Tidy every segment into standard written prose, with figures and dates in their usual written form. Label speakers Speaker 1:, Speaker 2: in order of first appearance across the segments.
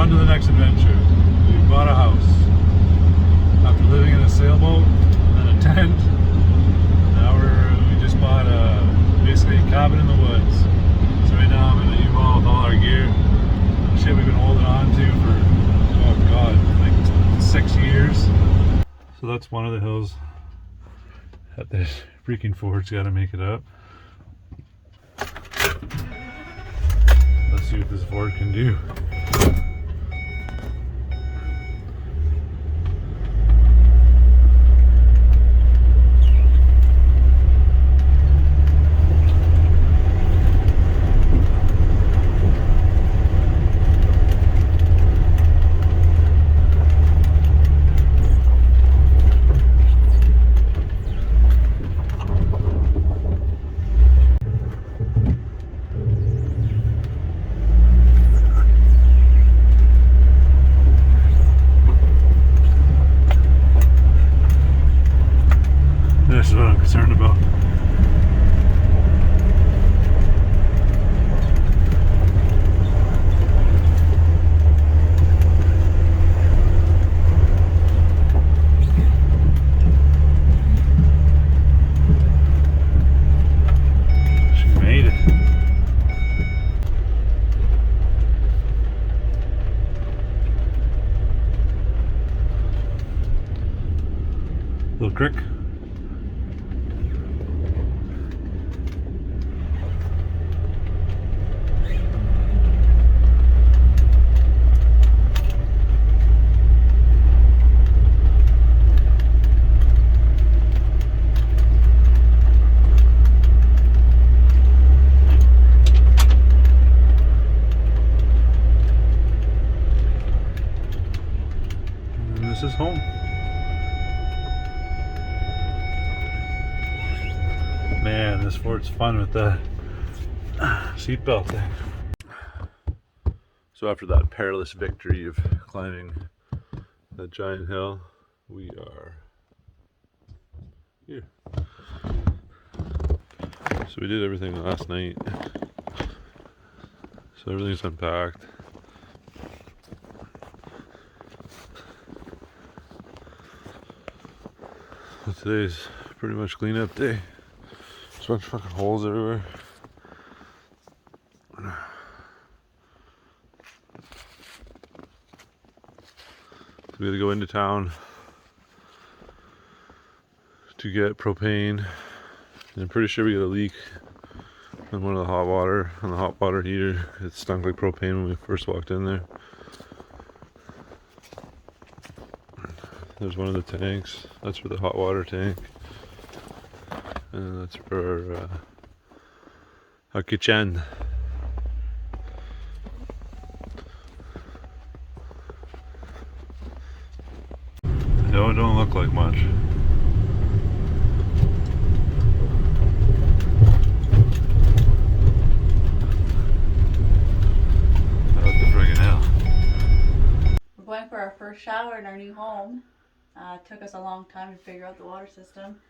Speaker 1: on to the next adventure. We bought a house. After living in a sailboat and a tent, now we just bought basically a cabin in the woods. So right now I'm in a U-Haul with all our gear. Shit we've been holding on to for, oh god, like 6 years. So that's one of the hills that this freaking Ford's got to make it up. Let's see what this Ford can do. This is what I'm concerned about. She made it. Little creek. This is home. Man, this Ford's fun with the seatbelt thing. So after that perilous victory of climbing that giant hill, we are here. So we did everything last night. So everything's unpacked. Today's pretty much cleanup day. There's a bunch of fucking holes everywhere. So we had to go into town to get propane. And I'm pretty sure we got a leak on one of the hot water heater. It stunk like propane when we first walked in there. There's one of the tanks. That's for the hot water tank. And that's for our kitchen. No, it don't look like much. What the friggin' hell?
Speaker 2: We're going for our first shower in our new home. It took us a long time to figure out the water system.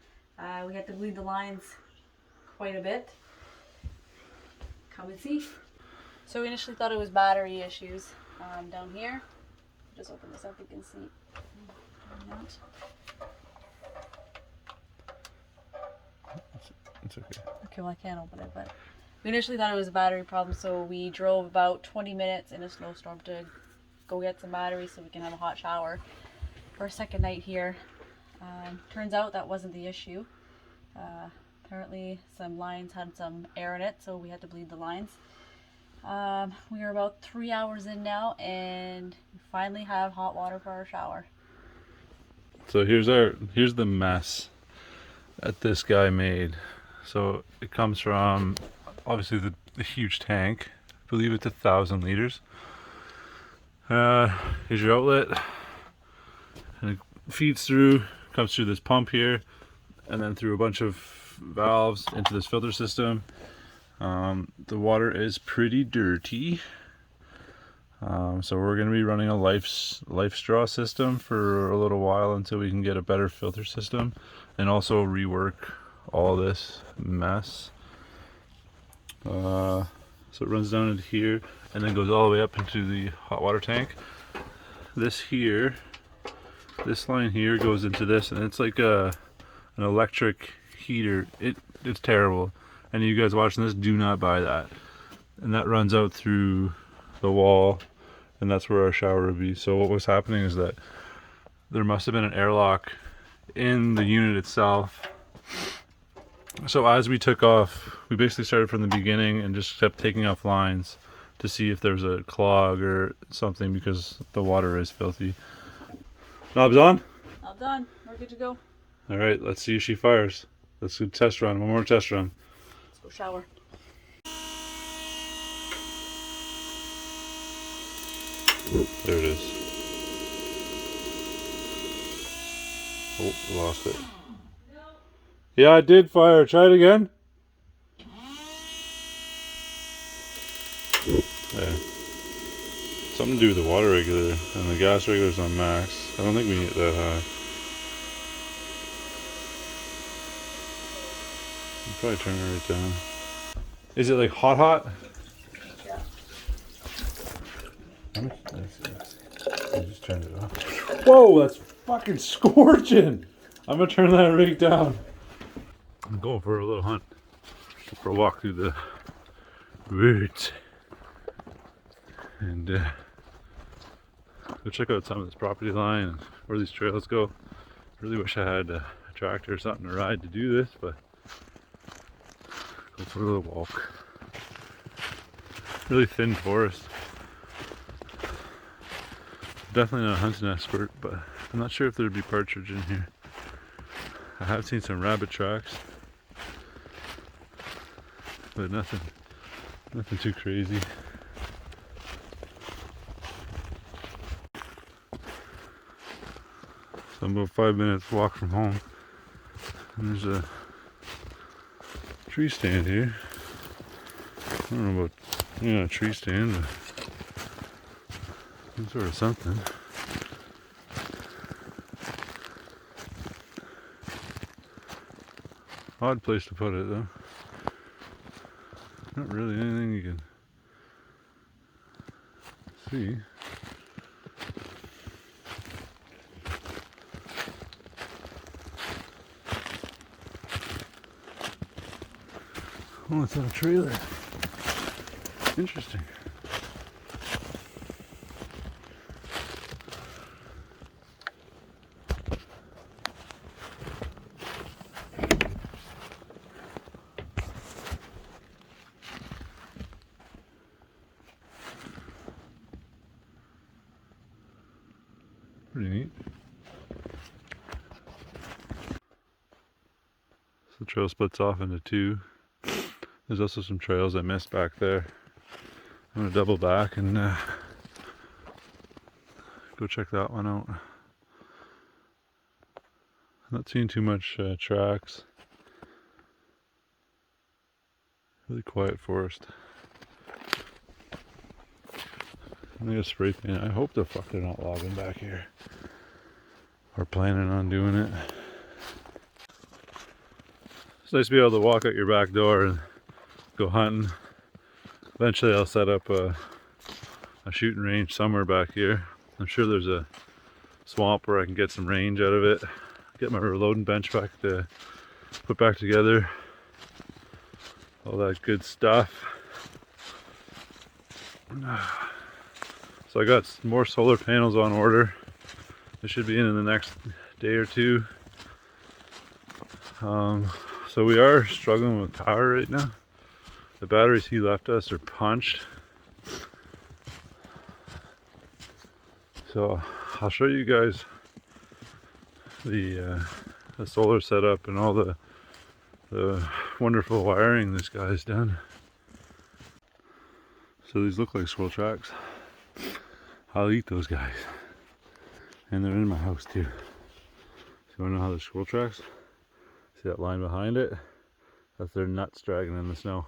Speaker 2: We had to bleed the lines quite a bit. Come and see. So we initially thought it was battery issues down here. Just open this up, you can see.
Speaker 1: It's okay.
Speaker 2: Okay, well I can't open it, but we initially thought it was a battery problem, so we drove about 20 minutes in a snowstorm to go get some batteries so we can have a hot shower for a second night here. Turns out that wasn't the issue. Apparently some lines had some air in it, so we had to bleed the lines. We are about 3 hours in now, and we finally have hot water for our shower.
Speaker 1: So here's the mess that this guy made. So it comes from obviously the huge tank. I believe it's 1,000 liters. Here's your outlet, and it feeds through, comes through this pump here, and then through a bunch of valves into this filter system. The water is pretty dirty, so we're going to be running a life straw system for a little while until we can get a better filter system and also rework all this mess. So it runs down into here and then goes all the way up into the hot water tank. This here, this line here goes into this, and it's like an electric heater. It's terrible. And you guys watching this, do not buy that. And that runs out through the wall, and that's where our shower would be. So what was happening is that there must have been an airlock in the unit itself. So as we took off, we basically started from the beginning and just kept taking off lines to see if there's a clog or something, because the water is filthy. Knobs on?
Speaker 2: All done. We're good to go.
Speaker 1: All right, let's see if she fires. Let's do a test run. One more test run.
Speaker 2: Let's go shower.
Speaker 1: There it is. Oh, we lost it. Yeah, I did fire. Try it again. There. Something to do with the water regulator, and the gas regulator's on max. I don't think we need it that high. I'll probably turn it right down. Is it like hot?
Speaker 2: Yeah.
Speaker 1: I just turned it off. Whoa, that's fucking scorching! I'm gonna turn that rig down. I'm going for a little hunt. For a walk through the woods. And go check out some of this property line and where these trails go. I really wish I had a tractor or something to ride to do this, but go for a little walk. Really thin forest. Definitely not a hunting expert, but I'm not sure if there'd be partridge in here. I have seen some rabbit tracks, but nothing too crazy. So I'm about 5 minutes walk from home, and there's a tree stand here. I don't know about, a tree stand, but some sort of something. Odd place to put it though. Not really anything you can see. Oh, it's on a trailer. Interesting. Pretty neat. So the trail splits off into two. There's also some trails I missed back there. I'm gonna double back and go check that one out. Not seeing too much tracks. Really quiet forest. I'm gonna spray paint. I hope the fuck they're not logging back here. Or planning on doing it. It's nice to be able to walk out your back door and go hunting. Eventually I'll set up a shooting range somewhere back here. I'm sure there's a swamp where I can get some range out of it. Get my reloading bench back to put back together. All that good stuff. So I got more solar panels on order. They should be in the next day or two. So we are struggling with power right now. The batteries he left us are punched. So I'll show you guys the solar setup and all the wonderful wiring this guy's done. So these look like squirrel tracks. I'll eat those guys. And they're in my house too. So you wanna know how they're squirrel tracks? See that line behind it? That's their nuts dragging in the snow.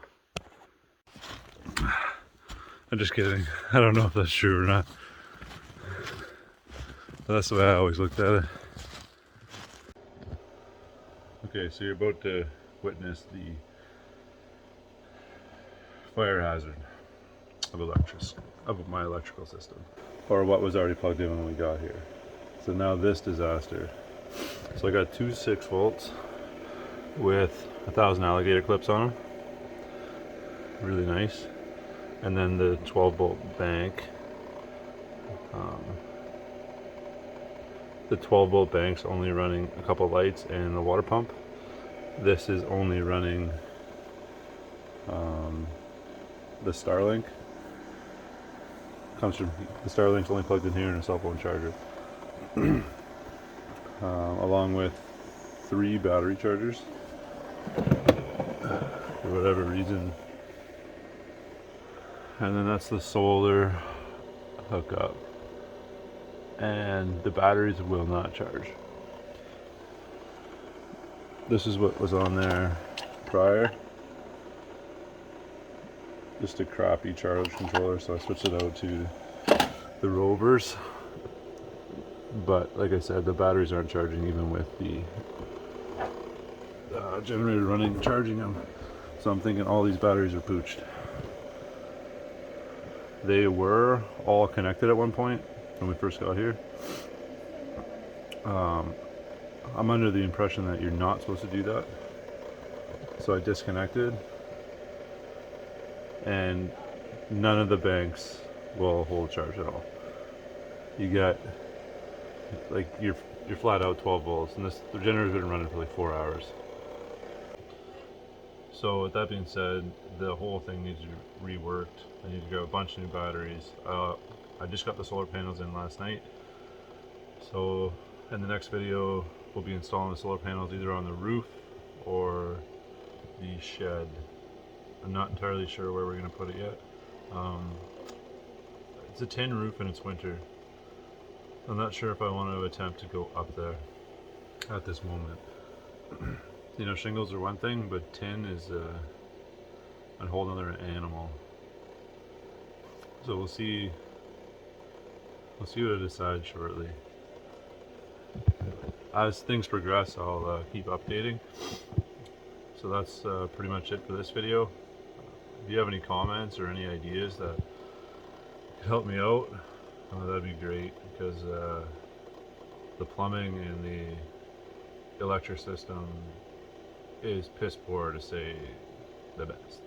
Speaker 1: I'm just kidding. I don't know if that's true or not. But that's the way I always looked at it. Okay, so you're about to witness the fire hazard. of my electrical system, or what was already plugged in when we got here. So now this disaster. So I got two 6 volts with 1,000 alligator clips on them, really nice, and then the 12 volt bank. The 12 volt bank's only running a couple lights and the water pump. This is only running the Starlink. Comes from the Starlink's only plugged in here and a cell phone charger, along with 3 battery chargers. For whatever reason, and then that's the solar hookup, and the batteries will not charge. This is what was on there prior, just a crappy charge controller, so I switched it out to the Rovers. But like I said, the batteries aren't charging even with the generator running, charging them. So I'm thinking all these batteries are pooched. They were all connected at one point when we first got here. I'm under the impression that you're not supposed to do that. So I disconnected, and none of the banks will hold charge at all. You get like you're flat out 12 volts, and the generator's been running for like 4 hours. So with that being said, the whole thing needs to be reworked. I need to grab a bunch of new batteries. I just got the solar panels in last night, so in the next video we'll be installing the solar panels either on the roof or the shed. I'm not entirely sure where we're going to put it yet. It's a tin roof and it's winter. I'm not sure if I want to attempt to go up there at this moment. You know, shingles are one thing, but tin is a whole other animal. So we'll see what I decide shortly. As things progress, I'll keep updating. So that's pretty much it for this video. If you have any comments or any ideas that could help me out, that'd be great, because the plumbing and the electric system is piss poor, to say the best.